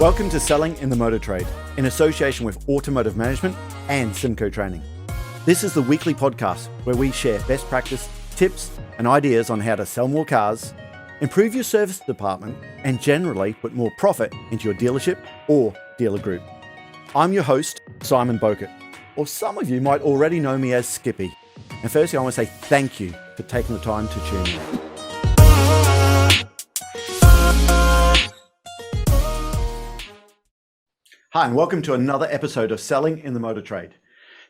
Welcome to Selling in the Motor Trade, in association with Automotive Management and symcotraining. This is the weekly podcast where we share best practice, tips, and ideas on how to sell more cars, improve your service department, and generally put more profit into your dealership or dealer group. I'm your host, Simon Bowkett, or some of you might already know me as Skippy. And firstly, I want to say thank you for taking the time to tune in. Hi, and welcome to another episode of Selling in the Motor Trade.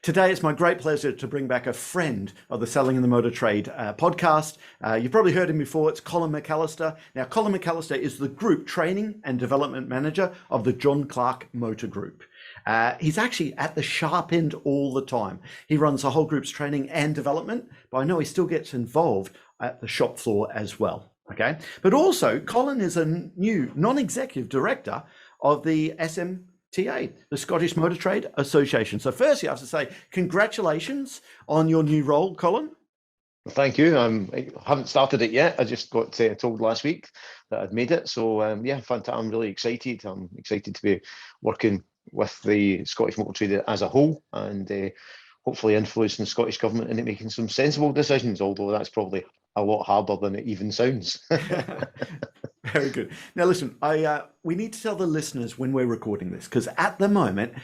Today, it's my great pleasure to bring back a friend of the Selling in the Motor Trade podcast. You've probably heard him before. It's Colin McAllister. Now, Colin McAllister is the Group Training and Development Manager of the John Clark Motor Group. He's actually at the sharp end all the time. He runs the whole group's training and development, but I know he still gets involved at the shop floor as well. Okay, but also Colin is a new non-executive director of the SMT, the Scottish Motor Trade Association. So firstly, I have to say congratulations on your new role, Colin. Thank you. I haven't started it yet. I just got told last week that I'd made it. So yeah, I'm really excited. I'm excited to be working with the Scottish Motor Trade as a whole and hopefully influencing the Scottish Government into making some sensible decisions, although that's probably a lot harder than it even sounds. Very good. Now, listen, we need to tell the listeners when we're recording this, because at the moment,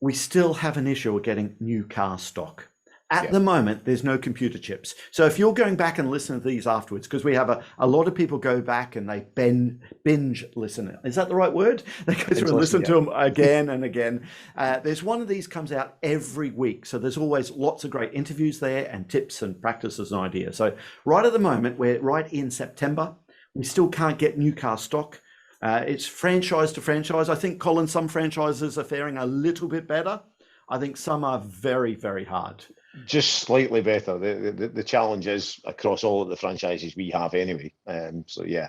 we still have an issue with getting new car stock. At the moment, there's no computer chips. So if you're going back and listen to these afterwards, because we have a lot of people go back and they binge listen. Is that the right word? They go through and listen to them again and again. There's one of these comes out every week. So there's always lots of great interviews there and tips and practices and ideas. So right at the moment, we're right in September. We still can't get new car stock. It's franchise to franchise. I think, Colin, some franchises are faring a little bit better. I think some are very, very hard. Just slightly better. The challenge is across all of the franchises we have anyway. So yeah,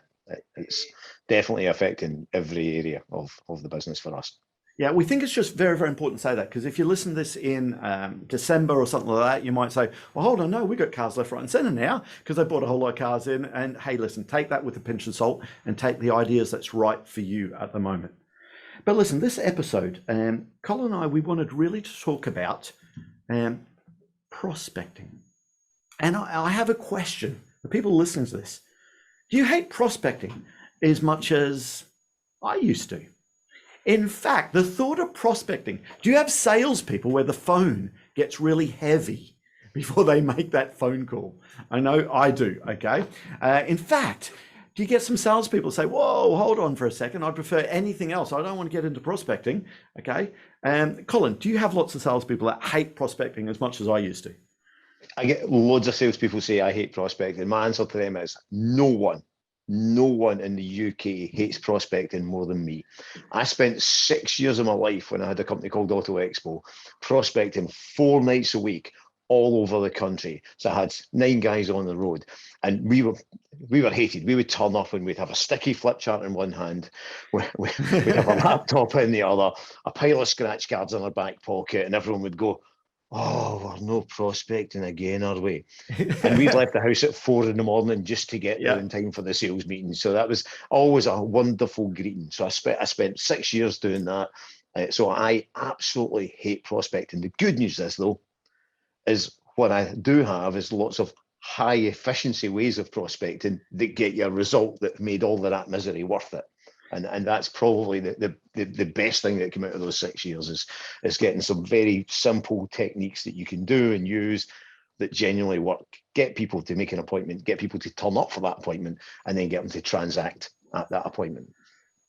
it's definitely affecting every area of the business for us. Yeah, we think it's just very, very important to say that, because if you listen to this in December or something like that, you might say, well, hold on, no, we've got cars left, right and centre now, because they bought a whole lot of cars in. And hey, listen, take that with a pinch of salt and take the ideas that's right for you at the moment. But listen, this episode, Colin and I, we wanted really to talk about prospecting. And I have a question for people listening to this. Do you hate prospecting as much as I used to? In fact, the thought of prospecting, do you have salespeople where the phone gets really heavy before they make that phone call? I know I do, okay? In fact, do you get some salespeople say, whoa, hold on for a second, I prefer anything else. I don't want to get into prospecting, okay? Colin, do you have lots of salespeople that hate prospecting as much as I used to? I get loads of salespeople say I hate prospecting. My answer to them is no one in the UK hates prospecting more than me. I spent 6 years of my life when I had a company called Auto Expo prospecting 4 nights a week all over the country. So I had 9 guys on the road, and we were hated. We would turn up and we'd have a sticky flip chart in one hand, we'd have a laptop in the other, a pile of scratch cards in our back pocket, and everyone would go, oh, we're no prospecting again, are we? And we'd left the house at 4 a.m. just to get there in time for the sales meeting. So that was always a wonderful greeting. So I spent 6 years doing that. So I absolutely hate prospecting. The good news is, though, is what I do have is lots of high efficiency ways of prospecting that get you a result that made all of that misery worth it. And that's probably the best thing that came out of those 6 years is getting some very simple techniques that you can do and use that genuinely work. Get people to make an appointment, get people to turn up for that appointment, and then get them to transact at that appointment.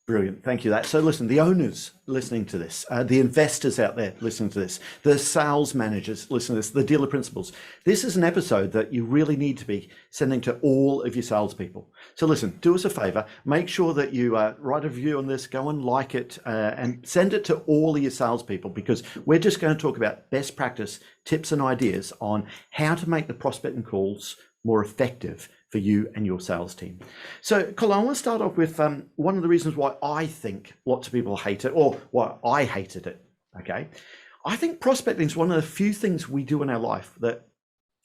Brilliant. Thank you. So listen, the owners listening to this, the investors out there listening to this, the sales managers listening to this, the dealer principals, this is an episode that you really need to be sending to all of your salespeople. So listen, do us a favor, make sure that you write a review on this, go and like it, and send it to all of your salespeople, because we're just going to talk about best practice tips and ideas on how to make the prospecting calls more effective for you and your sales team. So, Colin, I want to start off with one of the reasons why I think lots of people hate it, or why I hated it, okay? I think prospecting is one of the few things we do in our life that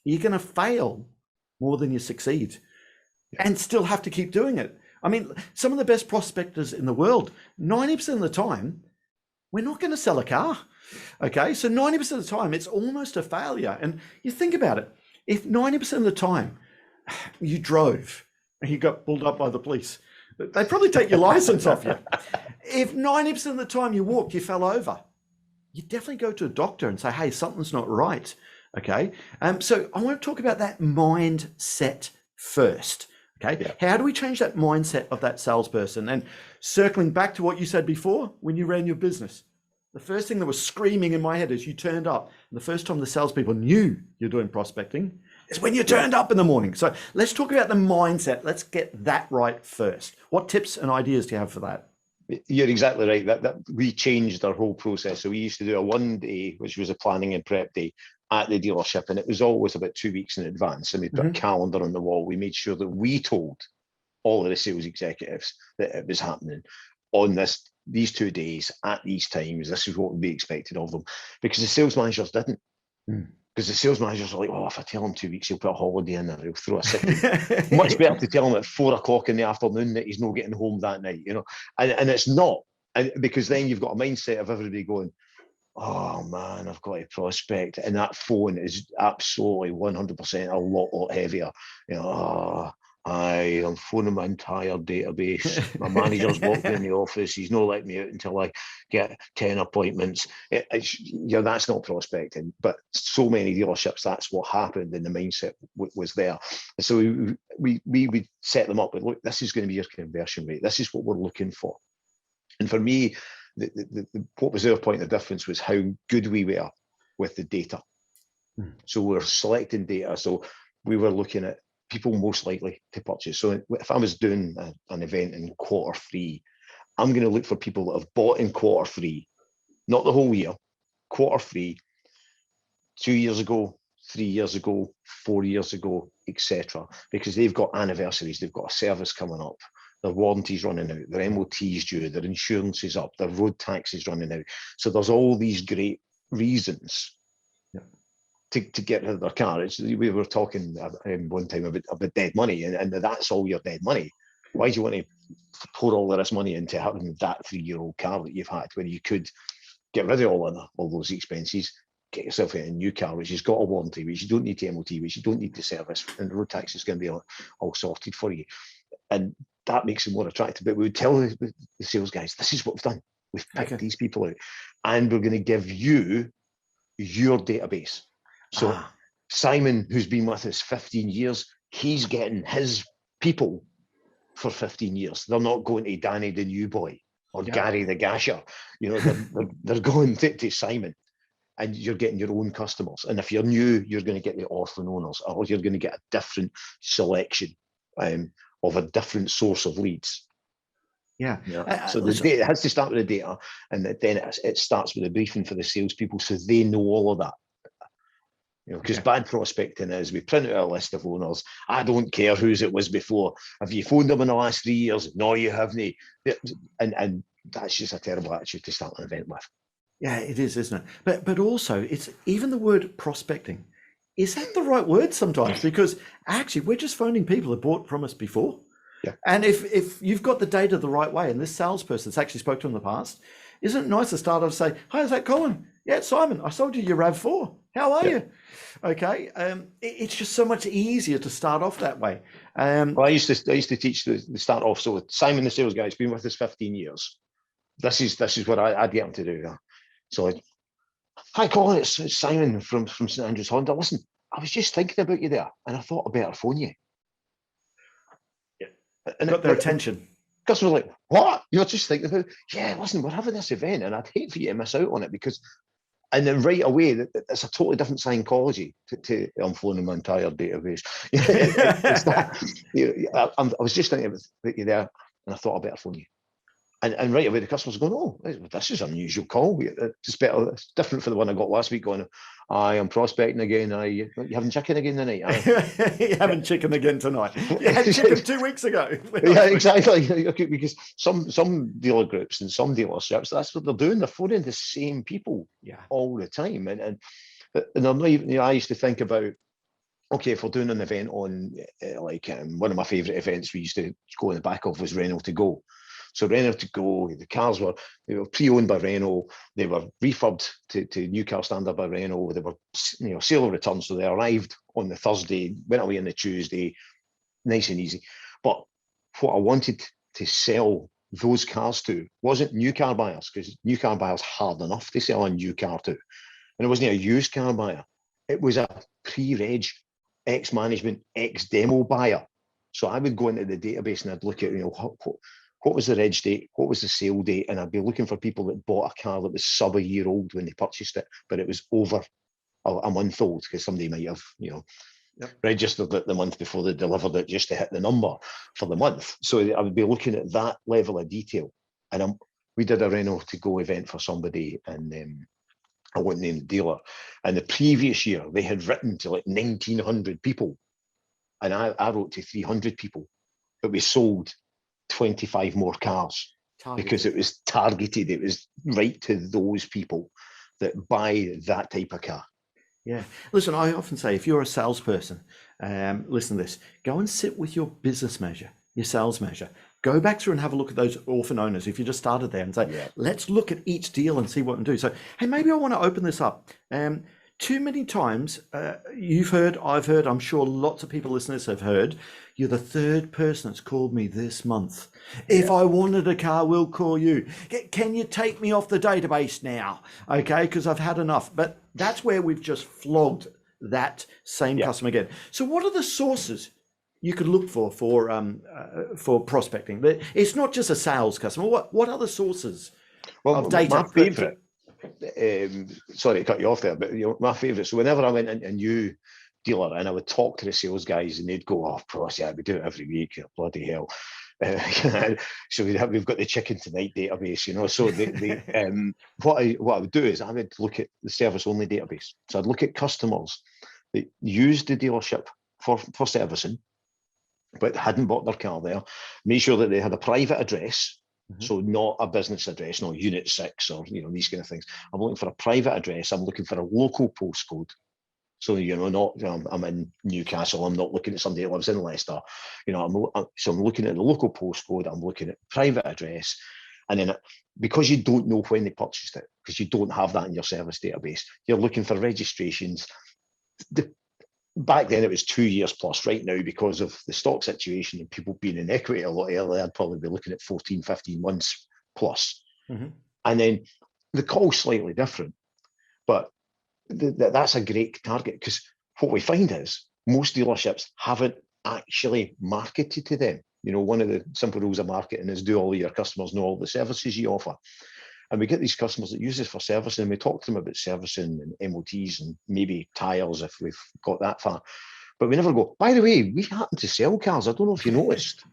you're going to fail more than you succeed and still have to keep doing it. I mean, some of the best prospectors in the world, 90% of the time, we're not going to sell a car. Okay, so 90% of the time, it's almost a failure. And you think about it, if 90% of the time you drove and you got pulled up by the police, they'd probably take your license off you. If 90% of the time you walked, you fell over, you definitely go to a doctor and say, hey, something's not right. Okay, so I want to talk about that mindset first. Okay, yeah. How do we change that mindset of that salesperson? And circling back to what you said before, when you ran your business, the first thing that was screaming in my head is you turned up. And the first time the salespeople knew you're doing prospecting is when you turned up in the morning. So let's talk about the mindset. Let's get that right first. What tips and ideas do you have for that? You're exactly right. That we changed our whole process. So we used to do a 1 day, which was a planning and prep day at the dealership, and it was always about 2 weeks in advance. And we put a calendar on the wall. We made sure that we told all of the sales executives that it was happening on these 2 days at these times. This is what would be expected of them, because the sales managers didn't. Because the sales managers are like, oh, if I tell him 2 weeks, he'll put a holiday in there, he'll throw a sick leave. Much better to tell him at 4 o'clock in the afternoon that he's not getting home that night, you know. And it's not, and because then you've got a mindset of everybody going, oh man, I've got to prospect, and that phone is absolutely 100% a lot heavier. You know, I'm phoning my entire database. My manager's walked in the office. He's not letting me out until I get 10 appointments. That's not prospecting. But so many dealerships, that's what happened, and the mindset was there. And so we would set them up with, look, this is going to be your conversion rate. This is what we're looking for. And for me, what was our point of difference was how good we were with the data. So we're selecting data. So we were looking at people most likely to purchase. So if I was doing an event in Q3, I'm going to look for people that have bought in Q3, not the whole year, Q3, 2 years ago, 3 years ago, 4 years ago, etc. Because they've got anniversaries, they've got a service coming up, their warranty's running out, their MOT's due, their insurance is up, their road tax is running out. So there's all these great reasons to get rid of their car. We were talking one time about dead money, and that's all your dead money. Why do you want to pour all of this money into having that 3-year-old car that you've had when you could get rid of all those expenses, get yourself a new car which has got a warranty, which you don't need to MOT, which you don't need to service, and the road tax is going to be all sorted for you. And that makes it more attractive. But we would tell the sales guys, this is what we've done. We've picked these people out, and we're going to give you your database. So Simon, who's been with us 15 years, he's getting his people for 15 years. They're not going to Danny the new boy or Gary the gasher. You know, they're going to Simon, and you're getting your own customers. And if you're new, you're going to get the orphan owners, or you're going to get a different selection of a different source of leads. So the data has to start with the data, and then it starts with the briefing for the salespeople, so they know all of that. You know, because bad prospecting is we print out a list of owners. I don't care whose it was before. Have you phoned them in the last 3 years? No, you haven't. And that's just a terrible attitude to start an event with. Yeah, it is, isn't it? But also, it's even the word prospecting. Is that the right word sometimes? Because actually, we're just phoning people who bought from us before. Yeah. And if you've got the data the right way, and this salesperson's actually spoke to in the past, isn't it nice to start off and say, hi, is that Colin? Yeah, it's Simon. I sold you your RAV4. How are you? Okay. It's just so much easier to start off that way. Well, I used to teach the start off. So Simon, the sales guy, has been with us 15 years. This is what I'd get him to do. So, hi, Colin, it's Simon from St Andrews Honda. Listen, I was just thinking about you there, and I thought I better phone you. And got their attention. Customers like, what? You're just thinking about, yeah, listen, we're having this event, and I'd hate for you to miss out on it because, and then right away, it's a totally different psychology to I'm phoning my entire database. It's that, I was just thinking about you there, and I thought I better phone you. And right away, the customer's going, oh, this is an unusual call. It's better. It's different for the one I got last week going, I am prospecting again. You having chicken again tonight? You having chicken again tonight? You had chicken 2 weeks ago. Yeah, exactly. Because some dealer groups and some dealerships, that's what they're doing. They're phoning the same people all the time. And they're not even, I used to think about okay, if we're doing an event on, one of my favourite events we used to go in the back of was Renault to Go. So Renault to Go, the cars were pre-owned by Renault. They were refurbed to new car standard by Renault. They were sale or return, so they arrived on the Thursday, went away on the Tuesday, nice and easy. But what I wanted to sell those cars to wasn't new car buyers, because new car buyers hard enough to sell a new car to, and it wasn't a used car buyer. It was a pre-reg, ex-management, ex-demo buyer. So I would go into the database and I'd look at, what was the reg date, what was the sale date, and I'd be looking for people that bought a car that was sub a year old when they purchased it, but it was over a month old, because somebody might have, registered it the month before they delivered it just to hit the number for the month. So I would be looking at that level of detail. And we did a Renault to Go event for somebody, and I won't name the dealer. And the previous year, they had written to like 1,900 people, and I wrote to 300 people, but we sold 25 more cars because it was targeted. It was right to those people that buy that type of car. Yeah. Listen, I often say, if you're a salesperson, listen to this, go and sit with your business measure, your sales measure. Go back through and have a look at those orphan owners. If you just started there, and say, let's look at each deal and see what and do. So, hey, maybe I want to open this up. Too many times, you've heard, I've heard, I'm sure lots of people listeners have heard, you're the third person that's called me this month. If I wanted a car, we'll call you. Can you take me off the database now? Okay, because I've had enough. But that's where we've just flogged that same customer again. So what are the sources you could look for prospecting? It's not just a sales customer. What other sources of data? My favourite, sorry to cut you off there, but my favourite. So whenever I went into a new dealer and I would talk to the sales guys, and they'd go, "Oh, of yeah, we do it every week. Bloody hell!" So we've got the chicken tonight database, So what I would do is I would look at the service only database. So I'd look at customers that used the dealership for servicing, but hadn't bought their car there. Make sure that they had a private address. So not a business address, no Unit 6 or these kind of things. I'm looking for a private address. I'm looking for a local postcode. So I'm in Newcastle. I'm not looking at somebody that lives in Leicester. So I'm looking at the local postcode. I'm looking at private address, and then because you don't know when they purchased it, because you don't have that in your service database, you're looking for registrations. Back then it was 2 years plus. Right now, because of the stock situation and people being in equity a lot earlier, I'd probably be looking at 14, 15 months plus. And then the call's slightly different, but that's a great target, because what we find is most dealerships haven't actually marketed to them. One of the simple rules of marketing is do all of your customers know all the services you offer. And we get these customers that use this for servicing, and we talk to them about servicing and MOTs and maybe tyres if we've got that far. But we never go, by the way, we happen to sell cars. I don't know if you noticed.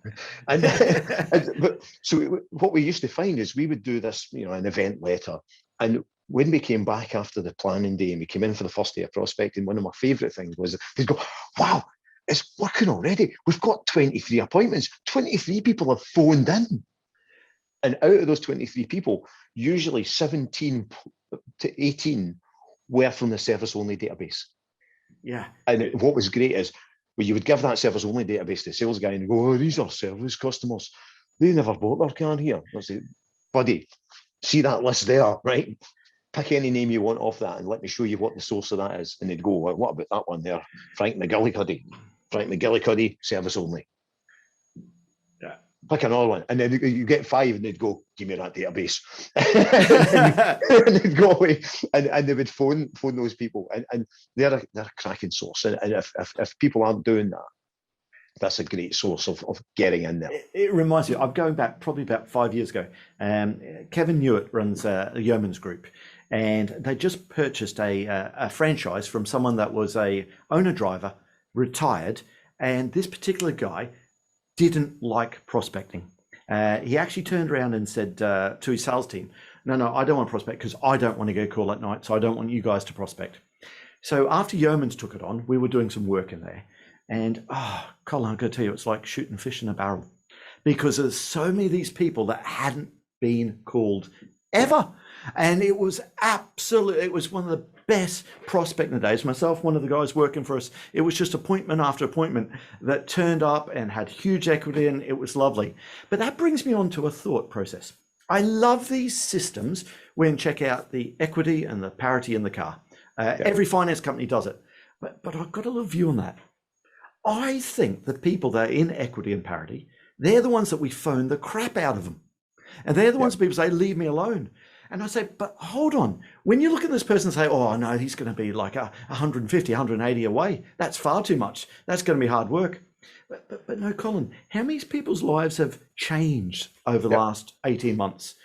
So what we used to find is we would do this, an event later. And when we came back after the planning day and we came in for the first day of prospecting, one of my favourite things was they'd go, wow, it's working already. We've got 23 appointments. 23 people have phoned in. And out of those 23 people, usually 17 to 18 were from the service-only database. Yeah. And what was great is, you would give that service-only database to the sales guy and go, "Oh, these are service customers. They never bought their car here." I say, "Buddy, see that list there, right? Pick any name you want off that and let me show you what the source of that is." And they'd go, "Well, what about that one there? Frank McGillicuddy. Frank McGillicuddy, service only." Pick another one, and then you get 5, and they'd go, "Give me that database," and they'd go away, and they would phone those people, and they're a cracking source. And if people aren't doing that, that's a great source of getting in there. It reminds me, I'm going back probably about 5 years ago. Kevin Newitt runs a Yeoman's Group, and they just purchased a franchise from someone that was a owner-driver, retired, and this particular guy didn't like prospecting. He actually turned around and said to his sales team, no, I don't want to prospect because I don't want to get a call at night, so I don't want you guys to prospect. So after Yeoman's took it on, we were doing some work in there, and Colin, I've got to tell you, it's like shooting fish in a barrel, because there's so many of these people that hadn't been called ever. And it was one of the best prospecting days. Myself, one of the guys working for us, it was just appointment after appointment that turned up and had huge equity, and it was lovely. But that brings me on to a thought process. I love these systems when check out the equity and the parity in the car. Every finance company does it. But I've got a little view on that. I think the people that are in equity and parity, they're the ones that we phone the crap out of them. And they're the ones that people say, leave me alone. And I say, but hold on. When you look at this person and say, oh, no, he's going to be like 150, 180 away. That's far too much. That's going to be hard work. But no, Colin, how many people's lives have changed over the last 18 months?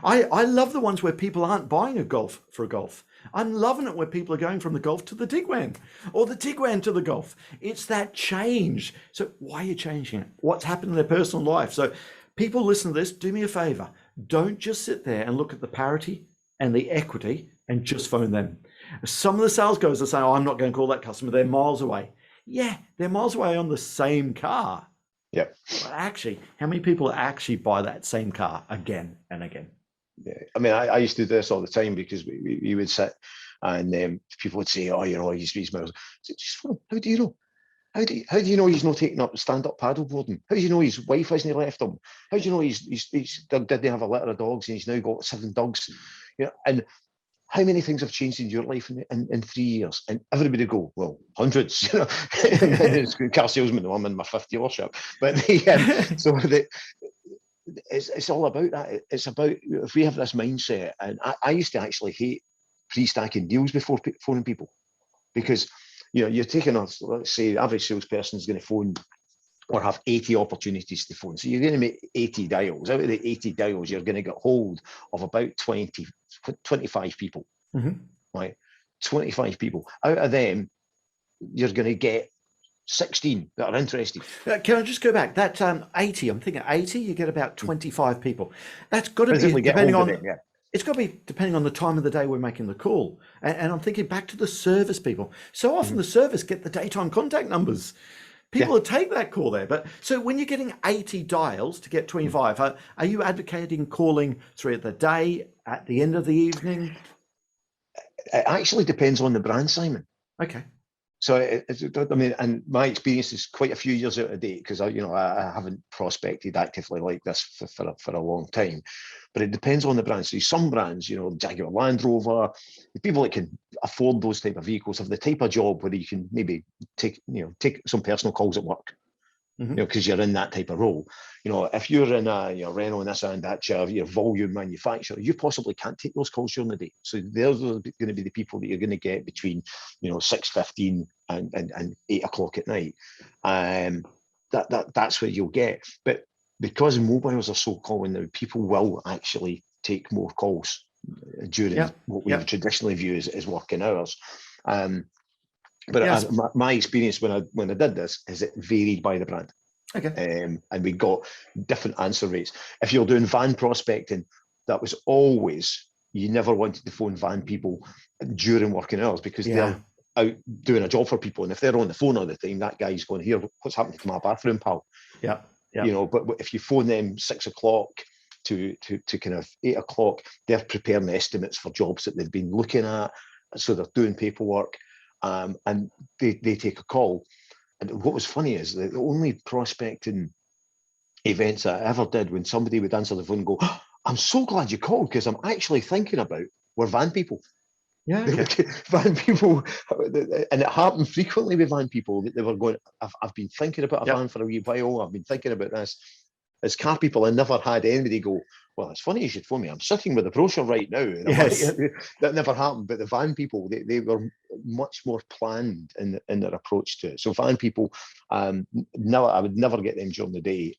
I love the ones where people aren't buying a Golf for a Golf. I'm loving it where people are going from the Golf to the Tiguan, or the Tiguan to the Golf. It's that change. So why are you changing it? What's happened in their personal life? So people listen to this, do me a favor. Don't just sit there and look at the parity and the equity and just phone them. Some of the sales guys are saying, oh, I'm not going to call that customer. They're miles away. Yeah, they're miles away on the same car. Yeah. But actually, how many people actually buy that same car again and again? Yeah. I mean, I used to do this all the time because we would sit and people would say, oh, he's miles. Just phone him. How do you know? How do you know he's not taking up stand-up paddleboarding? How do you know his wife hasn't left him? How do you know he's didn't have a litter of dogs and he's now got 7 dogs? And how many things have changed in your life in 3 years? And everybody go, well, hundreds. It's car salesman. I'm in my 5th dealership, but it's all about that. It's about, if we have this mindset, and I used to actually hate pre-stacking deals before phoning people, because you're taking let's say the average salesperson is going to phone or have 80 opportunities to phone. So you're going to make 80 dials. Out of the 80 dials, you're going to get hold of about 25 people, right? 25 people. Out of them, you're going to get 16 that are interested. Can I just go back? That 80, I'm thinking 80, you get about 25 people. That's got to be depending on... It's got to be depending on the time of the day we're making the call. And I'm thinking back to the service people. So often the service get the daytime contact numbers. People will take that call there. But so when you're getting 80 dials to get 25, are you advocating calling throughout the day, at the end of the evening? It actually depends on the brand, Simon. Okay. So I mean, and my experience is quite a few years out of date because I haven't prospected actively like this for a long time. But it depends on the brand. So some brands, Jaguar Land Rover, the people that can afford those type of vehicles have the type of job where you can maybe take some personal calls at work. Because you're in that type of role. If you're in a Renault, Nissan, Dacia, your volume manufacturer, you possibly can't take those calls during the day. So those are going to be the people that you're going to get between 6:15 and 8 o'clock at night. That's what you'll get. But because mobiles are so common now, people will actually take more calls during what we traditionally view as working hours. But my experience when I did this is it varied by the brand. Okay. And we got different answer rates. If you're doing van prospecting, that was always, you never wanted to phone van people during working hours because they're out doing a job for people. And if they're on the phone all the time, that guy's going, here, what's happening to my bathroom, pal? Yeah. But if you phone them 6 o'clock to kind of 8 o'clock, they're preparing estimates for jobs that they've been looking at. So they're doing paperwork. And they take a call. And what was funny is the only prospecting events that I ever did when somebody would answer the phone and go, oh, I'm so glad you called because I'm actually thinking about were van people. Yeah, okay. Van people, and it happened frequently with van people that they were going, I've been thinking about a van for a wee while. I've been thinking about this. As car people, I never had anybody go, well, it's funny you should phone me. I'm sitting with a brochure right now. Yes. That never happened. But the van people, they were much more planned in their approach to it. So van people, I would never get them during the day.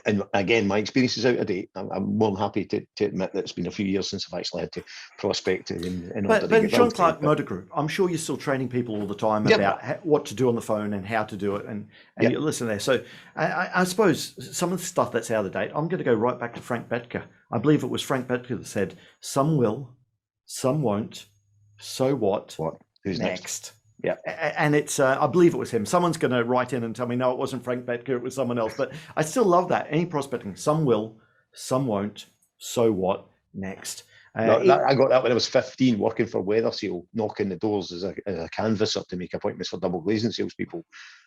And again, my experience is out of date. I'm more than happy to admit that it's been a few years since I've actually had to prospect it. But Sean Clark Motor Group, I'm sure you're still training people all the time about what to do on the phone and how to do it, and you listen there. So I suppose some of the stuff that's out of date, I'm going to go right back to Frank Bettker. I believe it was Frank Bettker that said, some will, some won't, so what? Who's next? Yeah, and it's, I believe it was him. Someone's going to write in and tell me, no, it wasn't Frank Bettker, it was someone else. But I still love that. Any prospecting, some will, some won't, so what, next. I got that when I was 15, working for Weather Seal, knocking the doors as a canvasser to make appointments for double glazing salespeople.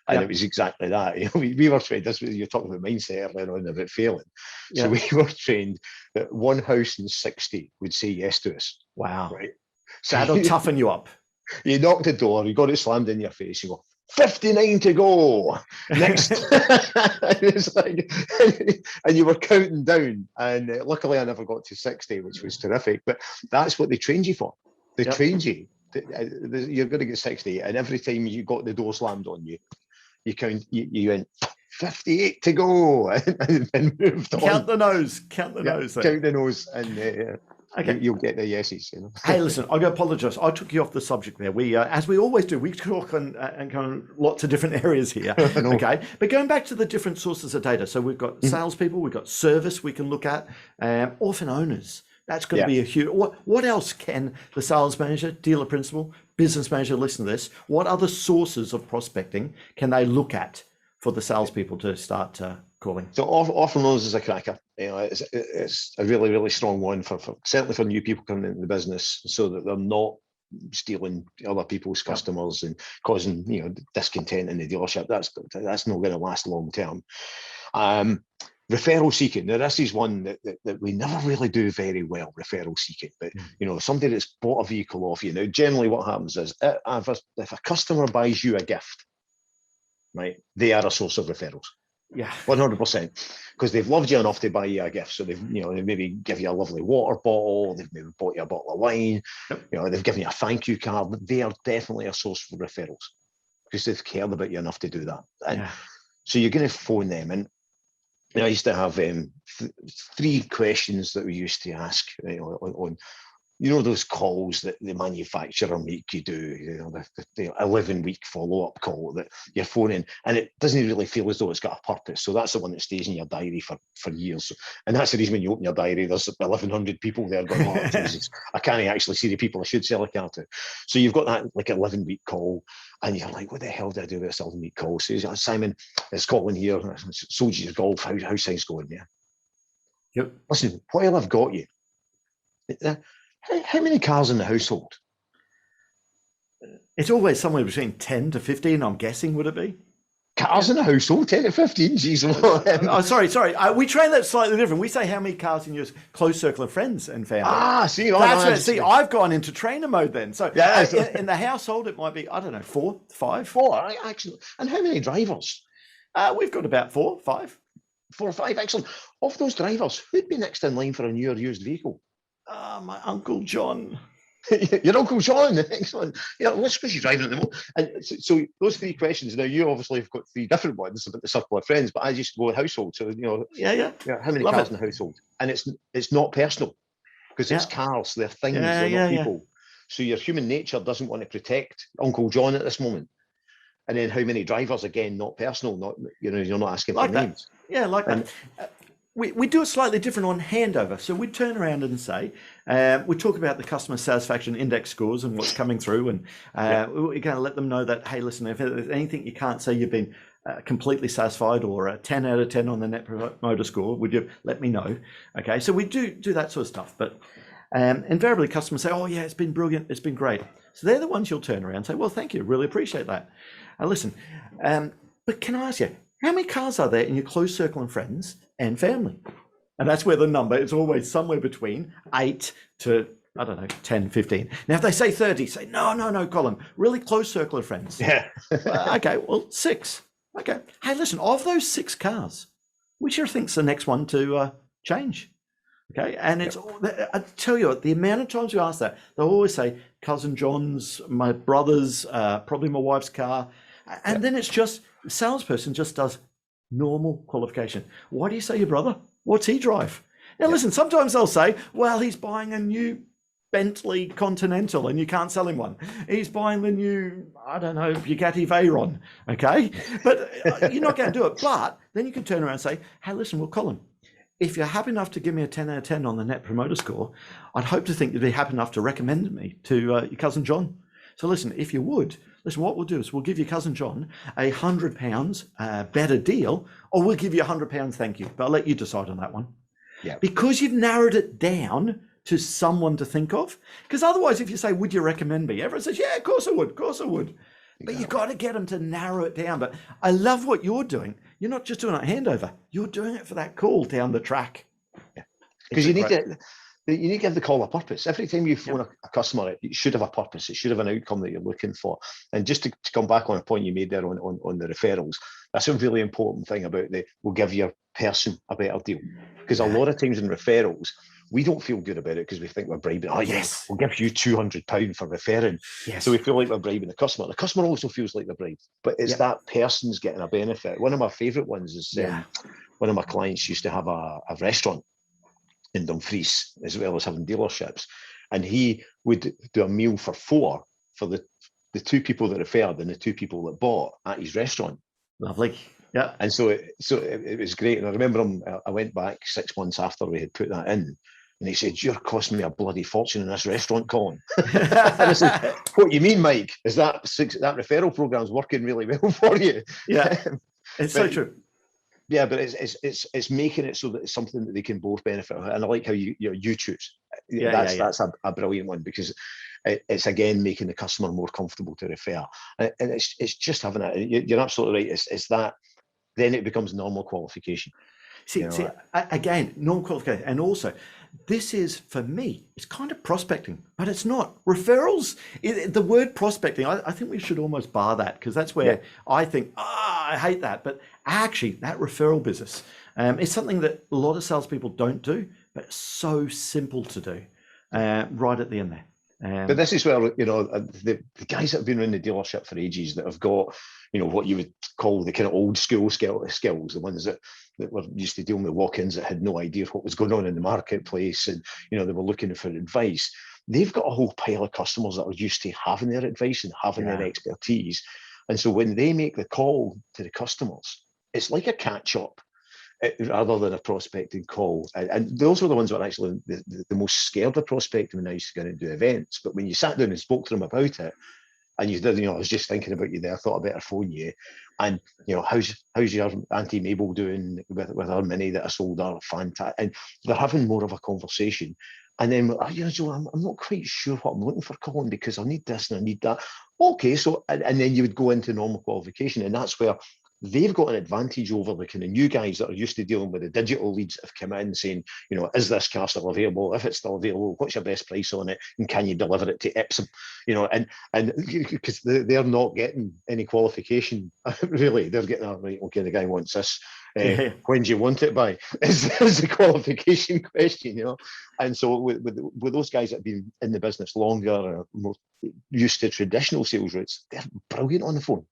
And it was exactly that. You know, we were trained, this was, you're talking about mindset earlier on about failing. So we were trained that one house in 60 would say yes to us. Wow. Right. So that'll toughen you up. You knock the door, you got it slammed in your face, you go, 59 to go. Next. It's like, and you were counting down. And luckily I never got to 60, which was terrific. But that's what they trained you for. They trained you. You're going to get 60. And every time you got the door slammed on you, you went 58 to go, and then moved on. Count the nose. Count the nose, and you'll get the yeses. You know. Hey, listen, I apologise. I took you off the subject there. We, as we always do, we talk on kind of lots of different areas here. Okay, but going back to the different sources of data. So we've got salespeople, we've got service we can look at, orphan owners. That's going to be a huge. What else can the sales manager, dealer principal, business manager listen to this? What other sources of prospecting can they look at for the salespeople to start calling? So orphan owners is a cracker. You know, it's a really, really strong one for certainly for new people coming into the business, so that they're not stealing other people's customers and causing discontent in the dealership. That's not going to last long term. Referral seeking. Now, this is one that we never really do very well, referral seeking. But, somebody that's bought a vehicle off you. Now, generally what happens is if a customer buys you a gift, right, they are a source of referrals. Yeah, 100%, because they've loved you enough to buy you a gift. So they maybe give you a lovely water bottle. They've maybe bought you a bottle of wine. They've given you a thank you card. They are definitely a source for referrals because they've cared about you enough to do that. And so you're going to phone them. And I used to have 3 questions that we used to ask on those calls that the manufacturer make you do, the 11-week follow-up call that you're phoning, and it doesn't really feel as though it's got a purpose. So that's the one that stays in your diary for years. And that's the reason when you open your diary, there's 1,100 people there going, oh, Jesus, I can't actually see the people I should sell a car to. So you've got that like 11-week call, and you're like, what the hell do I do with this 11-week call? So Simon, it's Colin here. Sold you your golf. How's things going? Yeah. Yep. Listen, while I've got you, how many cars in the household? It's always somewhere between 10 to 15, I'm guessing, would it be? Cars in the household, 10 to 15, geez. Sorry. We train that slightly different. We say how many cars in your close circle of friends and family. See. I've gone into trainer mode then. So in the household, it might be, I don't know, 4, 5. 4, actually. And how many drivers? We've got about 4, 5. 4 or 5, excellent. Of those drivers, who'd be next in line for a new or used vehicle? My Uncle John. Your Uncle John, excellent. What's you driving at the moment? And so those 3 questions. Now you obviously have got 3 different ones about the circle of friends, but I just go household. So how many cars in the household? And it's not personal because it's cars. They're things. They're not people. So your human nature doesn't want to protect Uncle John at this moment. And then how many drivers? Again, not personal. Not you're not asking for names. Yeah, like that. We do it slightly different on handover. So we turn around and say, we talk about the customer satisfaction index scores and what's coming through. And we're going to let them know that, hey, listen, if there's anything you can't say you've been completely satisfied or a 10 out of 10 on the net promoter score, would you let me know? Okay, so we do that sort of stuff. But invariably customers say, oh, yeah, it's been brilliant. It's been great. So they're the ones you'll turn around and say, well, thank you. Really appreciate that. Listen, but can I ask you, how many cars are there in your close circle and friends and family? And that's where the number is always somewhere between 8 to, 10, 15. Now, if they say 30, say, no, Colin, really close circle of friends. Yeah. Okay, well, 6. Okay. Hey, listen, of those 6 cars, which you think's the next one to change? Okay. And it's, I tell you what, the amount of times you ask that, they'll always say, cousin John's, my brother's, probably my wife's car. And then it's just, the salesperson just does normal qualification. Why do you say your brother? What's he drive? Now, listen, sometimes they'll say, well, he's buying a new Bentley Continental and you can't sell him one. He's buying the new, Bugatti Veyron, okay? But you're not going to do it. But then you can turn around and say, hey, listen, well, Colin, if you're happy enough to give me a 10 out of 10 on the net promoter score, I'd hope to think you'd be happy enough to recommend me to your cousin John. So listen, if you would, what we'll do is we'll give your cousin John £100 better deal, or we'll give you £100 thank you. But I'll let you decide on that one. Yeah. Because you've narrowed it down to someone to think of. Because otherwise, if you say, would you recommend me? Everyone says, yeah, of course I would. Of course I would. Exactly. But you've got to get them to narrow it down. But I love what you're doing. You're not just doing a handover. You're doing it for that call down the track. Because you need to give the call a purpose. Every time you phone a customer, it should have a purpose. It should have an outcome that you're looking for. And just to come back on a point you made there on the referrals, that's a really important thing about we'll give your person a better deal. Because a lot of times in referrals, we don't feel good about it because we think we're bribing. Oh, yes, we'll give you £200 for referring. Yes. So we feel like we're bribing the customer. The customer also feels like they're bribed, but it's that person's getting a benefit. One of my favourite ones is one of my clients used to have a restaurant in Dumfries, as well as having dealerships, and he would do a meal for four for the two people that referred and the two people that bought at his restaurant. Lovely. Yeah. And so it was great. And I remember I went back 6 months after we had put that in, and he said, "You're costing me a bloody fortune in this restaurant, Colin." And I said, "What you mean, Mike? Is that referral program's working really well for you?" Yeah, it's so true. Yeah, but it's making it so that it's something that they can both benefit. And I like how you choose. That's a brilliant one, because it's again making the customer more comfortable to refer. And it's just having it. You're absolutely right. It's that. Then it becomes normal qualification. Again, normal qualification. And also, this is, for me, it's kind of prospecting, but it's not. Referrals, the word prospecting, I think we should almost bar that, because that's where I think, I hate that. But actually, that referral business is something that a lot of salespeople don't do, but it's so simple to do right at the end there. But this is where, the guys that have been in the dealership for ages, that have got, what you would call the kind of old school skills, the ones that were used to dealing with walk-ins that had no idea what was going on in the marketplace, and, they were looking for advice. They've got a whole pile of customers that are used to having their advice and having their expertise. And so when they make the call to the customers, it's like a catch-up rather than a prospecting call. And those were the ones that were actually the most scared of prospecting when I used to go and do events. But when you sat down and spoke to them about it, and you did, I was just thinking about you there, I thought I better phone you. And, how's your Auntie Mabel doing with her Mini that I sold her? Fantastic. And they're having more of a conversation. And then, Joe, I'm not quite sure what I'm looking for, Colin, because I need this and I need that. Okay, so, and then you would go into normal qualification, and that's where they've got an advantage over the kind of new guys that are used to dealing with the digital leads that have come in saying, is this car still available? If it's still available, what's your best price on it? And can you deliver it to Epsom? And because they're not getting any qualification, really. They're getting, right, okay, the guy wants this. When do you want it by? Is the qualification question, And so with those guys that have been in the business longer, or more used to traditional sales routes, they're brilliant on the phone.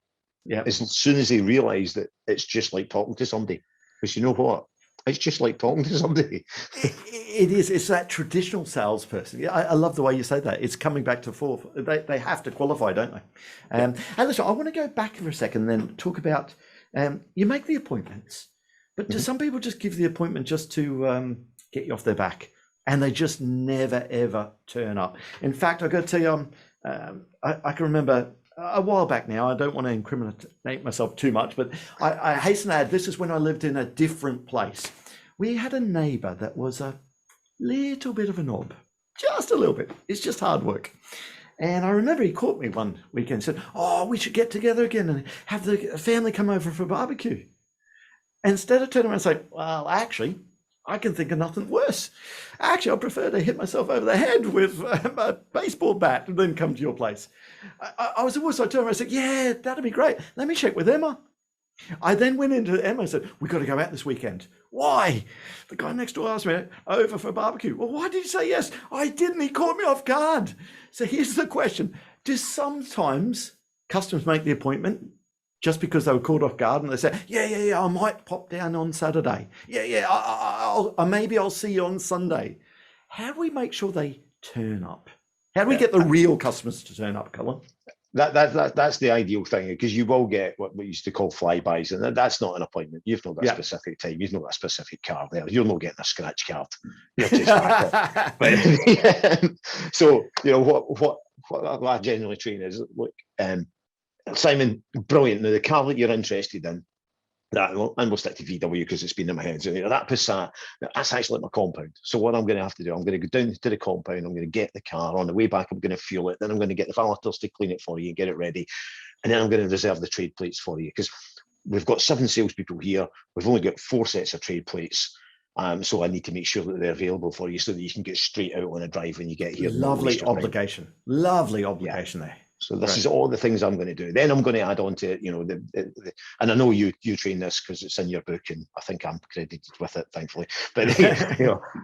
Yeah. As soon as they realise that it's just like talking to somebody, because you know what? It's just like talking to somebody. It is. It's that traditional salesperson. I love the way you say that. It's coming back to forth. They have to qualify, don't they? And listen, I want to go back for a second and then talk about, you make the appointments, but do some people just give the appointment just to get you off their back, and they just never, ever turn up? In fact, I've got to tell you, I can remember a while back now, I don't want to incriminate myself too much, but I hasten to add, this is when I lived in a different place. We had a neighbour that was a little bit of a knob, just a little bit. It's just hard work. And I remember he caught me one weekend and said, "Oh, we should get together again and have the family come over for a barbecue." And instead of turning around and saying, "Well, actually, I can think of nothing worse. Actually, I prefer to hit myself over the head with a baseball bat and then come to your place." I was also turned around and said, "Yeah, that'd be great. Let me check with Emma." I then went into Emma and said, "We've got to go out this weekend." "Why?" "The guy next door asked me over for a barbecue." "Well, why did you say yes?" "I didn't. He caught me off guard." So here's the question. Do sometimes customers make the appointment just because they were caught off guard and they say, yeah, I might pop down on Saturday. Maybe I'll see you on Sunday. How do we make sure they turn up? How do we get the real customers to turn up, Colin? That's the ideal thing, because you will get what we used to call flybys, and that's not an appointment. You've not got a specific time. You've not got a specific card there. You're not getting a scratch card. You're just So what I generally train is, look, Simon, brilliant. Now the car that you're interested in, And we'll stick to VW because it's been in my head. So, that Passat, that's actually my compound. So what I'm going to have to do, I'm going to go down to the compound, I'm going to get the car. On the way back, I'm going to fuel it. Then I'm going to get the valeters to clean it for you and get it ready. And then I'm going to reserve the trade plates for you, because we've got 7 salespeople here. We've only got 4 sets of trade plates. So I need to make sure that they're available for you so that you can get straight out on a drive when you get here. Lovely obligation there. So this is all the things I'm going to do. Then I'm going to add on to, and I know you train this because it's in your book, and I think I'm credited with it, thankfully. But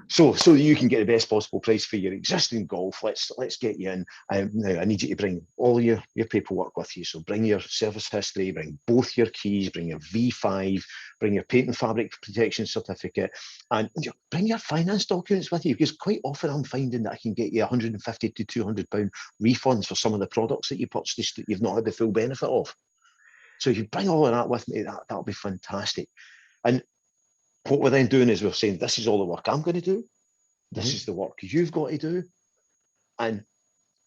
so you can get the best possible price for your existing Golf. Let's get you in. Now I need you to bring all your paperwork with you. So bring your service history, bring both your keys, bring your V5, bring your paint and fabric protection certificate, and bring your finance documents with you, because quite often I'm finding that I can get you £150 to £200 refunds for some of the products that you purchased that you've not had the full benefit of. So if you bring all of that with me, that'll be fantastic. And what we're then doing is we're saying, this is all the work I'm going to do. This is the work you've got to do. And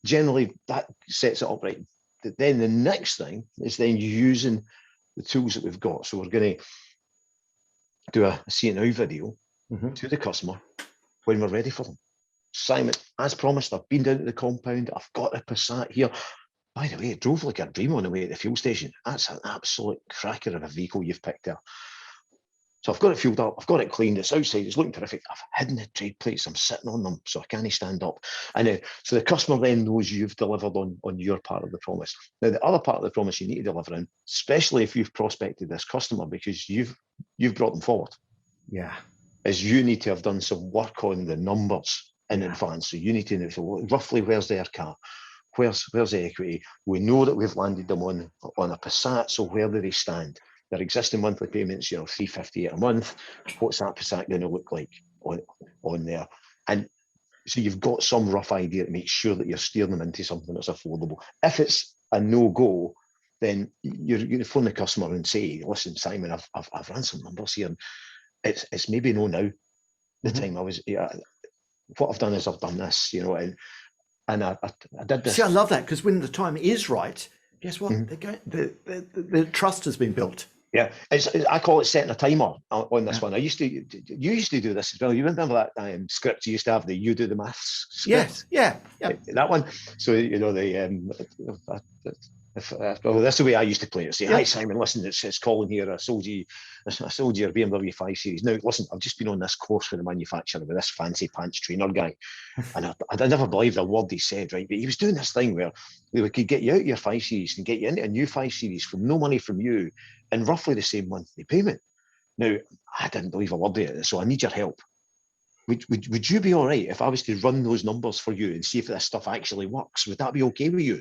generally that sets it up right. Then the next thing is then using the tools that we've got. So we're going to do a see it now video to the customer when we're ready for them. Simon, as promised, I've been down to the compound. I've got a Passat here. By the way, it drove like a dream on the way at the fuel station. That's an absolute cracker of a vehicle you've picked there. So I've got it fueled up. I've got it cleaned. It's outside. It's looking terrific. I've hidden the trade plates. I'm sitting on them, so I can't stand up. And so the customer then knows you've delivered on your part of the promise. Now, the other part of the promise you need to deliver on, especially if you've prospected this customer because you've brought them forward. Yeah. Is you need to have done some work on the numbers in advance. So you need to know, so roughly where's their car? Where's the equity? We know that we've landed them on a Passat, so where do they stand? Their existing monthly payments, $358 a month. What's that Passat going to look like on there? And so you've got some rough idea to make sure that you're steering them into something that's affordable. If it's a no-go, then you're going to phone the customer and say, listen, Simon, I've run some numbers here. And it's maybe no now. The time I was, what I've done is I've done this, and I did this. See, I love that, because when the time is right, guess what? The trust has been built. Yeah, I call it setting a timer on this one. You used to do this as well. You remember that script you used to have, the you do the maths script? Yes, that one. So that's the way I used to play it. Say, hi Simon, listen, it's Colin here. I sold you your BMW 5 Series. Now listen, I've just been on this course with the manufacturer with this fancy pants trainer guy, and I never believed a word he said, right? But he was doing this thing where we could get you out your 5 Series and get you into a new 5 Series for no money from you and roughly the same monthly payment. Now I didn't believe a word of it, so I need your help. Would you be all right if I was to run those numbers for you and see if this stuff actually works? Would that be okay with you?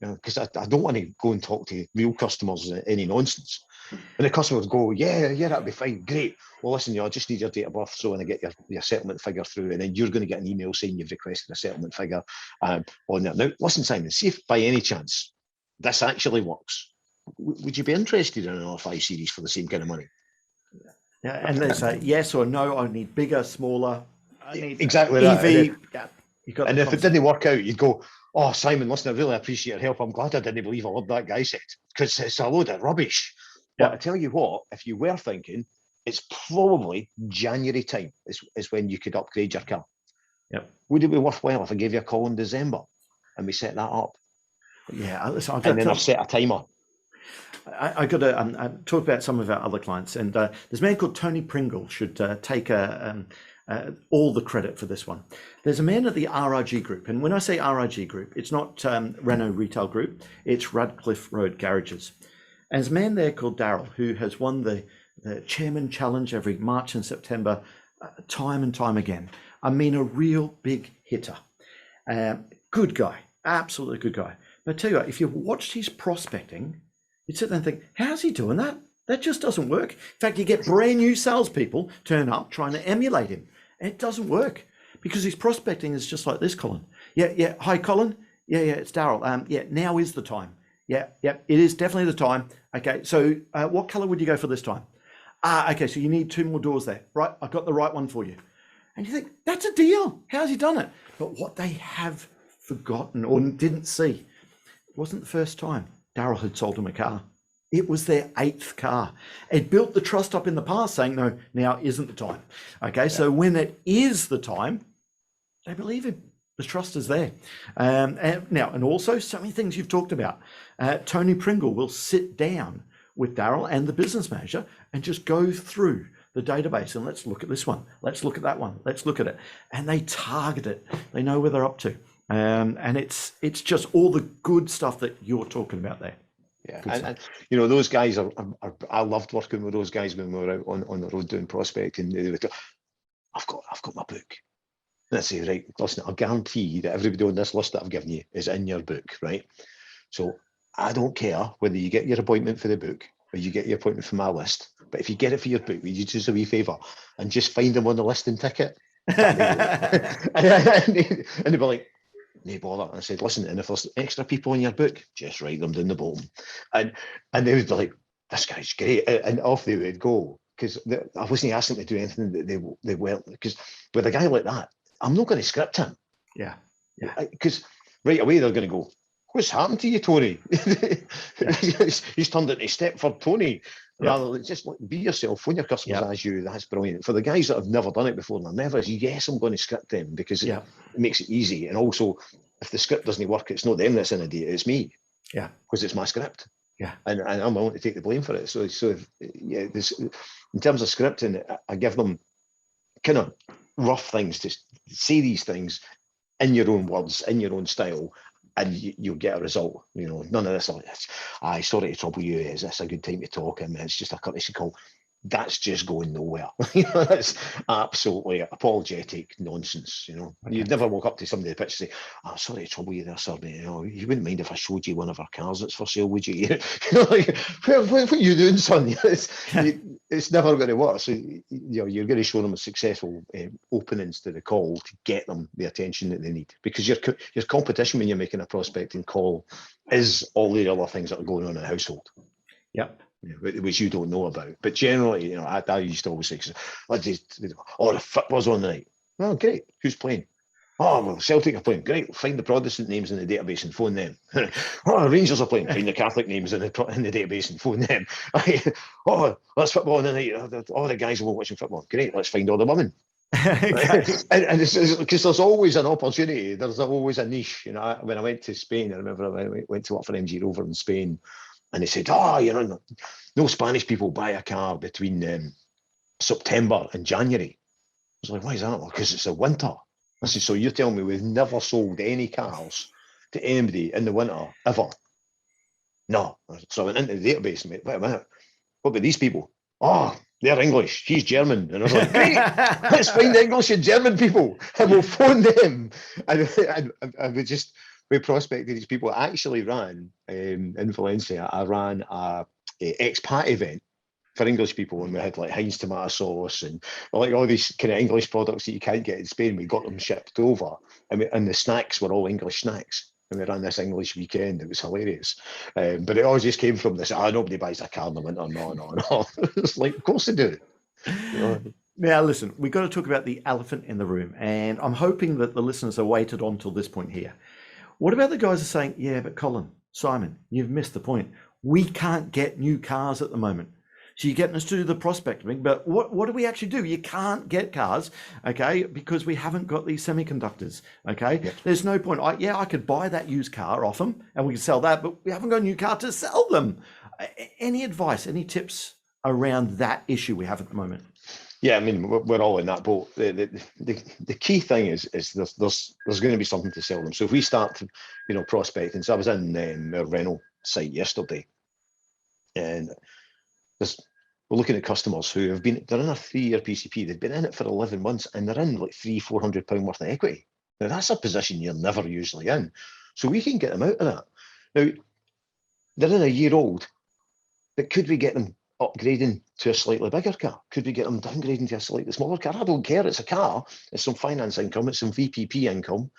Because I don't want to go and talk to real customers any nonsense. And the customer would go, yeah, that'd be fine, great. Well, listen, I just need your date of birth so when I get your settlement figure through, and then you're going to get an email saying you've requested a settlement figure on there. Now, listen, Simon, see if by any chance this actually works. Would you be interested in another 5 Series for the same kind of money? Yeah, and they say yes or no. I need bigger, smaller. I need exactly EV. Yeah. And if it didn't work out, you'd go, oh, Simon, listen, I really appreciate your help. I'm glad I didn't believe a word that guy said, because it's a load of rubbish. Yeah. But I tell you what, if you were thinking, it's probably January time is when you could upgrade your car. Yep. Would it be worthwhile if I gave you a call in December and we set that up? Yeah, listen, I've set a timer. I got to talk about some of our other clients, and there's a man called Tony Pringle should take all the credit for this one. There's a man at the RRG Group, and when I say RRG Group, it's not Renault Retail Group, it's Radcliffe Road Garages. And there's a man there called Daryl who has won the Chairman Challenge every March and September, time and time again. I mean, a real big hitter. Good guy, absolutely good guy. But I tell you what, if you watched his prospecting, you'd sit there and think, how's he doing that? That just doesn't work. In fact, you get brand new salespeople turn up trying to emulate him. And it doesn't work because his prospecting is just like this, Colin. Yeah. Hi, Colin. Yeah, it's Daryl. Yeah, now is the time. Yeah, it is definitely the time. Okay, so what color would you go for this time? Okay, so you need 2 more doors there. Right, I've got the right one for you. And you think, that's a deal. How's he done it? But what they have forgotten or didn't see, it wasn't the first time Daryl had sold him a car. It was their 8th car. It built the trust up in the past saying, no, now isn't the time. Okay, so when it is the time, they believe it. The trust is there. And also so many things you've talked about. Tony Pringle will sit down with Daryl and the business manager and just go through the database and let's look at this one. Let's look at that one. Let's look at it. And they target it. They know where they're up to. And it's just all the good stuff that you're talking about there. Yeah, and you know, those guys are I loved working with those guys when we were out on the road doing prospecting. They would go, I've got my book. And I say, right, listen, I'll guarantee that everybody on this list that I've given you is in your book, right? So I don't care whether you get your appointment for the book or you get your appointment for my list. But if you get it for your book, will you do us a wee favour and just find them on the list and ticket? And they'd be like, no bother. And I said, listen, and if there's extra people in your book, just write them down the bottom. And they would be like, this guy's great. And off they would go. Because I wasn't asking them to do anything that they weren't. Because with a guy like that, I'm not going to script him. Yeah. Because right away they're going to go, what's happened to you, Tony? He's turned into Stepford Tony. Rather than just be yourself, phone your customers as you. That's brilliant. For the guys that have never done it before and they're nervous, yes, I'm going to script them because it makes it easy. And also, if the script doesn't work, it's not them that's in a date, it's me. Yeah. Because it's my script. Yeah. And I'm willing to take the blame for it. So this, in terms of scripting, I give them kind of rough things to say these things in your own words, in your own style, and you'll get a result. You know, none of this, sorry to trouble you, is this a good time to talk? And it's just a courtesy call. That's just going nowhere. You know, that's absolutely apologetic nonsense. You know, you'd never walk up to somebody at the pitch and say, "I'm sorry to trouble you there, sir. But, you know, you wouldn't mind if I showed you one of our cars that's for sale, would you?" You know, like, what are you doing, son? It's never going to work. So you know, you're going to show them a successful openings to the call to get them the attention that they need. Because your competition when you're making a prospecting call is all the other things that are going on in the household. Yep. Which you don't know about. But generally, you know, I used to always say, the football's on tonight. Well, great. Who's playing? Oh, well, Celtic are playing. Great. Find the Protestant names in the database and phone them. Oh, Rangers are playing. Find the Catholic names in the database and phone them. Oh, that's football tonight. All the guys will be watching football. Great. Let's find all the women. And it's because there's always an opportunity. There's always a niche. You know, when I went to Spain, I remember I went to work for MG Rover in Spain. And they said, you know, no Spanish people buy a car between September and January. I was like, why is that? Well, because it's a winter. I said, so you're telling me we've never sold any cars to anybody in the winter, ever? No. So I went into the database and went, wait a minute, what about these people? Oh, they're English. He's German. And I was like, great, let's find English and German people and we'll phone them. And we just... we prospected these people. I actually ran in Valencia. I ran a expat event for English people, and we had like Heinz tomato sauce and like all these kind of English products that you can't get in Spain. We got them shipped over, and the snacks were all English snacks. And we ran this English weekend. It was hilarious, but it all just came from this. Nobody buys a car in the winter. No. It's like, of course they do. You know? Now, listen, we've got to talk about the elephant in the room, and I'm hoping that the listeners are waited on till this point here. What about the guys who are saying, yeah, but Colin, Simon, you've missed the point. We can't get new cars at the moment. So you're getting us to do the prospecting, but what do we actually do? You can't get cars, okay, because we haven't got these semiconductors, okay? Yep. There's no point. I could buy that used car off them and we could sell that, but we haven't got a new car to sell them. Any advice, any tips around that issue we have at the moment? Yeah, I mean, we're all in that boat. The key thing is there's going to be something to sell them. So if we start to, you know, prospecting. So I was in our Renault site yesterday, and we're looking at customers who they're in a 3-year PCP. They've been in it for 11 months, and they're in like £300-400 worth of equity. Now that's a position you're never usually in. So we can get them out of that. Now they're in a year old, but could we get them upgrading to a slightly bigger car? Could we get them downgrading to a slightly smaller car? I don't care. It's a car. It's some finance income. It's some VPP income.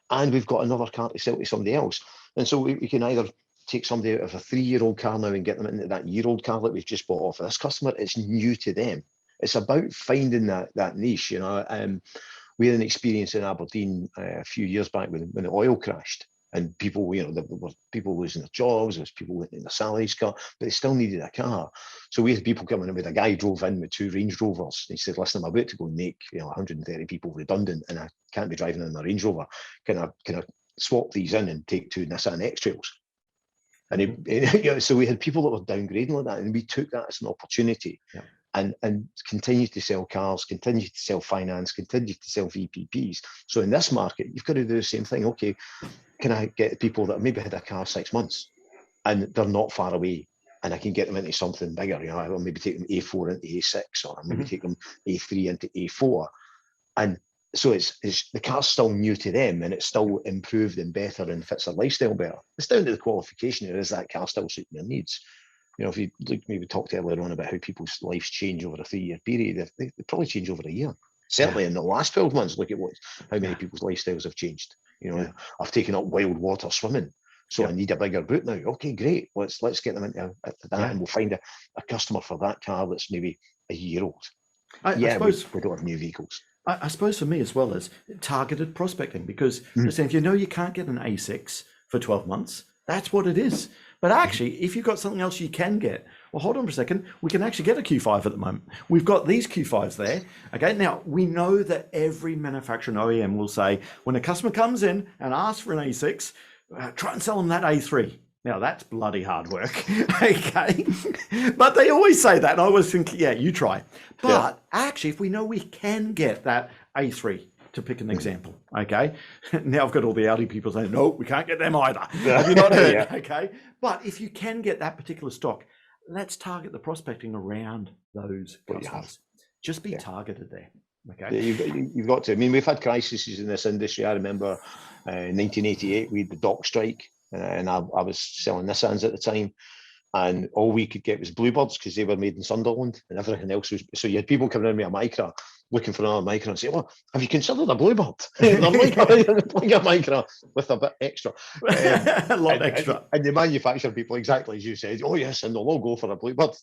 And we've got another car to sell to somebody else. And so we can either take somebody out of a 3-year-old car now and get them into that year-old car that we've just bought off this customer. It's new to them. It's about finding that niche. You know, we had an experience in Aberdeen a few years back when the oil crashed. And people, there were people losing their jobs, there was people getting their salaries cut, but they still needed a car. So we had people coming in with a guy drove in with 2 Range Rovers. He said, listen, I'm about to go and make 130 people redundant and I can't be driving in my Range Rover. Can I swap these in and take 2 Nissan X-Trails? And so we had people that were downgrading like that, and we took that as an opportunity. Yeah. And continue to sell cars, continue to sell finance, continue to sell VPPs. So in this market, you've got to do the same thing. Okay, can I get people that maybe had a car 6 months and they're not far away, and I can get them into something bigger? I'll maybe take them A4 into A6, or maybe take them A3 into A4. And so it's the car's still new to them, and it's still improved and better and fits their lifestyle better. It's down to the qualification. Is that car still suiting their needs? If you maybe talked earlier on about how people's lives change over a 3-year period, they probably change over a year. Certainly in the last 12 months, look at how many people's lifestyles have changed. I've taken up wild water swimming, so I need a bigger boat now. Okay, great. Let's get them into that, and we'll find a customer for that car that's maybe a year old. I suppose we don't have new vehicles. I suppose for me as well as targeted prospecting, because listen, if you can't get an A6 for 12 months, that's what it is. But actually, if you've got something else you can get, well, hold on for a second. We can actually get a Q5 at the moment. We've got these Q5s there. Okay, now we know that every manufacturer and OEM will say, when a customer comes in and asks for an A6, try and sell them that A3. Now that's bloody hard work. Okay, but they always say that. And I always think, yeah, you try. But actually, if we know we can get that A3, to pick an example, okay? Now I've got all the Audi people saying, no, we can't get them either. Have you not heard? Okay, but if you can get that particular stock, let's target the prospecting around those customers. Just be targeted there, okay? You've got to. I mean, we've had crises in this industry. I remember in 1988, we had the dock strike, and I was selling Nissans at the time. And all we could get was Bluebirds because they were made in Sunderland, and everything else was. So you had people coming in with a Micra, looking for another Micra, and say, "Well, have you considered a Bluebird?" They're like a Micra with a bit extra, a lot extra. And the manufacturer people, exactly as you said, oh yes, and they'll all go for a Bluebird.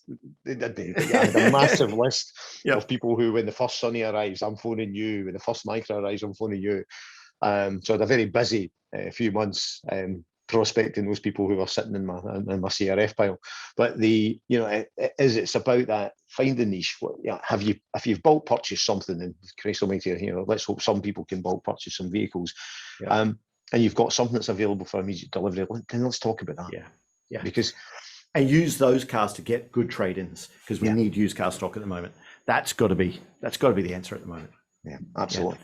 They did. I had a massive list of people who, when the first Sunny arrives, I'm phoning you. When the first Micra arrives, I'm phoning you. So I had a very busy few months. Prospecting those people who were sitting in my CRF pile, but it's about that, find the niche. If you've bulk purchased something, and Christ Almighty, let's hope some people can bulk purchase some vehicles, and you've got something that's available for immediate delivery, then let's talk about that. Because and use those cars to get good trade-ins, because we need used car stock at the moment. That's got to be the answer at the moment. Yeah, absolutely.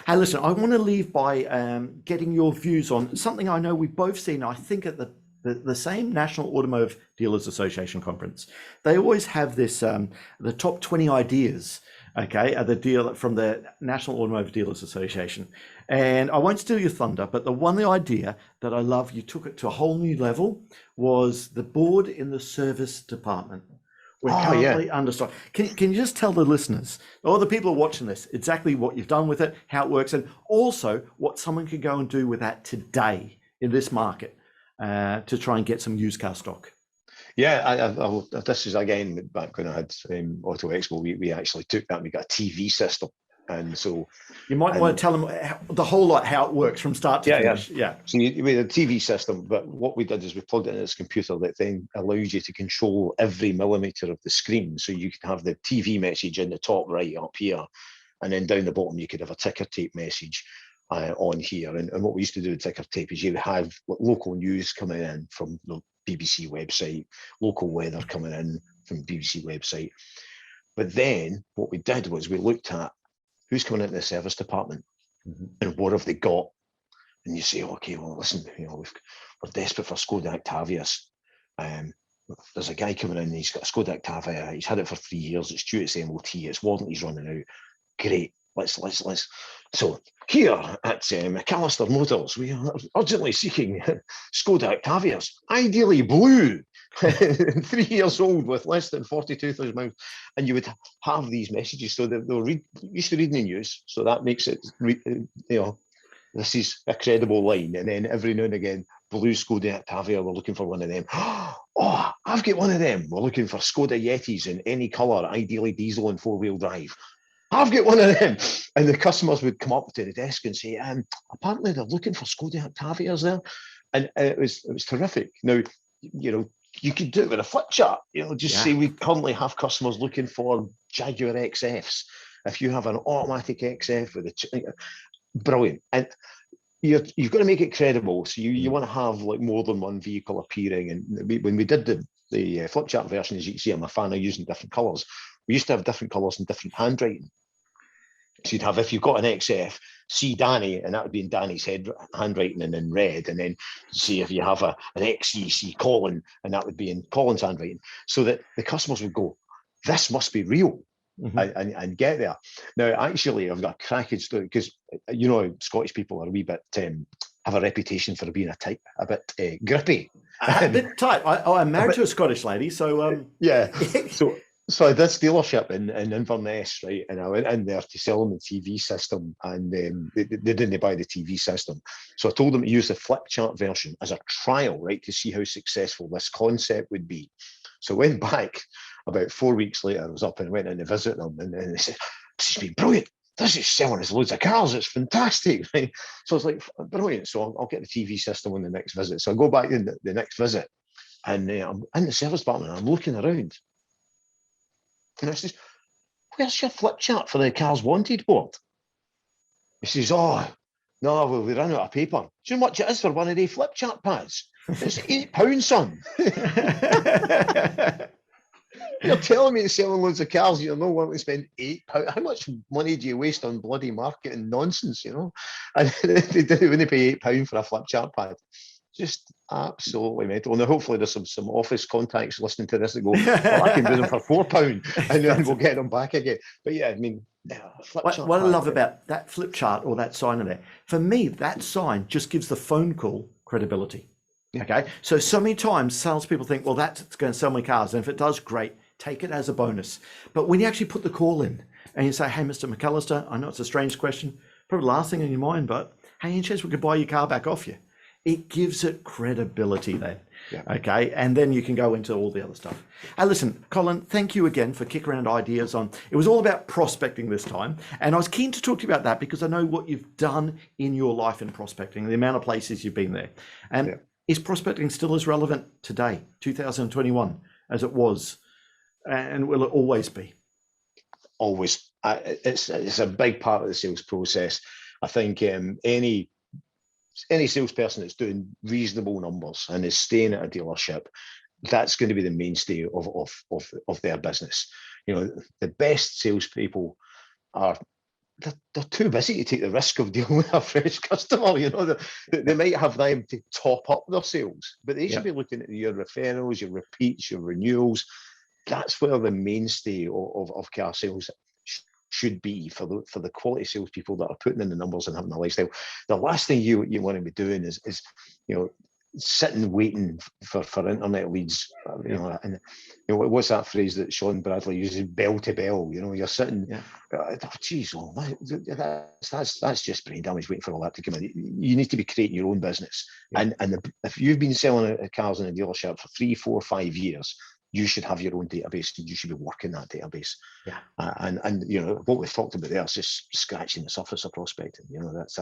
Hey, listen, I want to leave by getting your views on something I know we've both seen, I think, at the same National Automotive Dealers Association conference. They always have this, the top 20 ideas, okay, from the National Automotive Dealers Association. And I won't steal your thunder, but the idea that I love, you took it to a whole new level, was the board in the service department. We're currently understocked. Can you just tell the listeners, or the people watching this, exactly what you've done with it, how it works, and also what someone can go and do with that today in this market to try and get some used car stock? Yeah, this is again back when I had Auto Expo. We actually took that. We got a TV system, and so you might want to tell them the whole lot how it works from start to finish. Yeah. So we had a TV system, but what we did is we plugged it into this computer that then allows you to control every millimeter of the screen. So you could have the TV message in the top right up here, and then down the bottom you could have a ticker tape message on here. And what we used to do with ticker tape is you have local news coming in from the BBC website, local weather coming in from the BBC website. But then what we did was we looked at who's coming into the service department and what have they got? And you say, okay, well, listen, we're desperate for Skoda Octavias. There's a guy coming in, he's got a Skoda Octavia, he's had it for 3 years, it's due its MOT, its warranty's running out. Great, let's. So here at McAllister Motors, we are urgently seeking Skoda Octavias, ideally blue, 3 years old with less than 42,000 miles. And you would have these messages so that they'll used to reading the news. So that makes it, this is a credible line. And then every now and again, blue Skoda Octavia, we're looking for one of them. Oh, I've got one of them. We're looking for Skoda Yetis in any colour, ideally diesel and 4-wheel drive. I've got one of them. And the customers would come up to the desk and say, apparently they're looking for Skoda Octavias there. And it was terrific. Now, you could do it with a flip chart, just say we currently have customers looking for Jaguar XFs. If you have an automatic XF with brilliant. And you've got to make it credible. So you want to have like more than one vehicle appearing. And when we did the flip chart version, as you can see, I'm a fan of using different colours. We used to have different colours and different handwriting. So you'd have, if you've got an XF, see Danny, and that would be in Danny's handwriting and in red. And then see if you have an XC, see Colin, and that would be in Colin's handwriting. So that the customers would go, this must be real, and get there. Now, actually, I've got a cracking story because, Scottish people are a wee bit, have a reputation for being a bit grippy. A bit tight. I'm married to a Scottish lady, so... Yeah, So I did this dealership in Inverness, right? And I went in there to sell them the TV system, and they didn't buy the TV system. So I told them to use the flip chart version as a trial, right, to see how successful this concept would be. So I went back about 4 weeks later. I was up and went in to visit them, and they said, "This has been brilliant. This is selling us loads of cars. It's fantastic." Right? So I was like, brilliant. So I'll get the TV system on the next visit. So I go back in the next visit, and I'm in the service department, and I'm looking around. And I says, "Where's your flip chart for the Cars Wanted board?" He says, "Oh, no, well, we ran out of paper." Do you know how much it is for one of the flip chart pads? It's £8, son. You're telling me to sell loads of cars, you're not wanting to spend £8. How much money do you waste on bloody marketing nonsense, And they wouldn't pay £8 for a flip chart pad. Just absolutely mental. Now, hopefully there's some office contacts listening to this that go, well, I can do them for £4 and then we'll get them back again. But yeah, I mean, what I love about that flip chart or that sign in there, for me, that sign just gives the phone call credibility. Yeah. Okay. So many times salespeople think, well, that's going to sell me cars. And if it does, great, take it as a bonus. But when you actually put the call in and you say, "Hey, Mr. McAllister, I know it's a strange question, probably the last thing in your mind, but hey, in chance we could buy your car back off you." It gives it credibility then. Yeah. Okay. And then you can go into all the other stuff. Hey, listen, Colin, thank you again for kicking around ideas on, it was all about prospecting this time. And I was keen to talk to you about that because I know what you've done in your life in prospecting, the amount of places you've been there. And is prospecting still as relevant today, 2021, as it was? And will it always be? Always. It's a big part of the sales process. I think any salesperson that's doing reasonable numbers and is staying at a dealership, that's going to be the mainstay of their business. The best salespeople they're too busy to take the risk of dealing with a fresh customer. They might have time to top up their sales, but they should be looking at your referrals, your repeats, your renewals. That's where the mainstay of car sales should be for the quality salespeople that are putting in the numbers and having a lifestyle. The last thing you want to be doing is sitting waiting for internet leads. And what's that phrase that Sean Bradley uses? Bell to bell. You're sitting. Geez, that's just brain damage waiting for all that to come in. You need to be creating your own business. And if you've been selling cars in a dealership for 3, 4, 5 years, you should have your own database and you should be working that database. Yeah. And what we've talked about there is just scratching the surface of prospecting. That's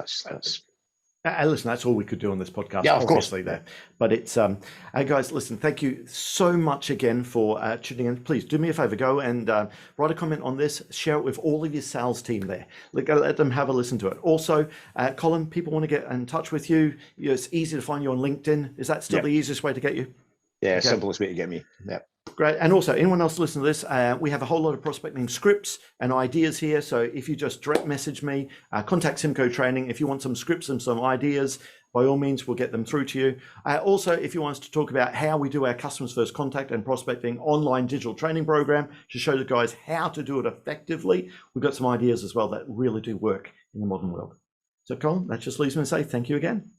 listen, that's all we could do on this podcast. Yeah, of obviously course. There. But it's guys, listen, thank you so much again for tuning in. Please do me a favor, go and write a comment on this, share it with all of your sales team there. Let them have a listen to it. Also, Colin, people want to get in touch with you. It's easy to find you on LinkedIn. Is that still the easiest way to get you? Yeah, okay. Simplest way to get me. Yeah. Great. And also, anyone else listening to this, we have a whole lot of prospecting scripts and ideas here. So if you just direct message me, contact symcotraining. If you want some scripts and some ideas, by all means, we'll get them through to you. Also, if you want us to talk about how we do our customers first contact and prospecting online digital training program to show the guys how to do it effectively, we've got some ideas as well that really do work in the modern world. So Colin, that just leaves me to say thank you again.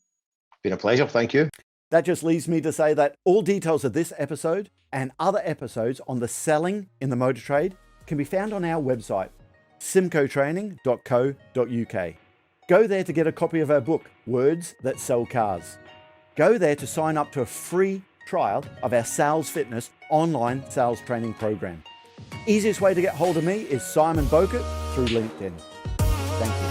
Been a pleasure. Thank you. That just leaves me to say that all details of this episode and other episodes on the selling in the motor trade can be found on our website, symcotraining.co.uk. Go there to get a copy of our book, Words That Sell Cars. Go there to sign up to a free trial of our Sales Fitness online sales training program. Easiest way to get hold of me is Simon Bowkett through LinkedIn. Thank you.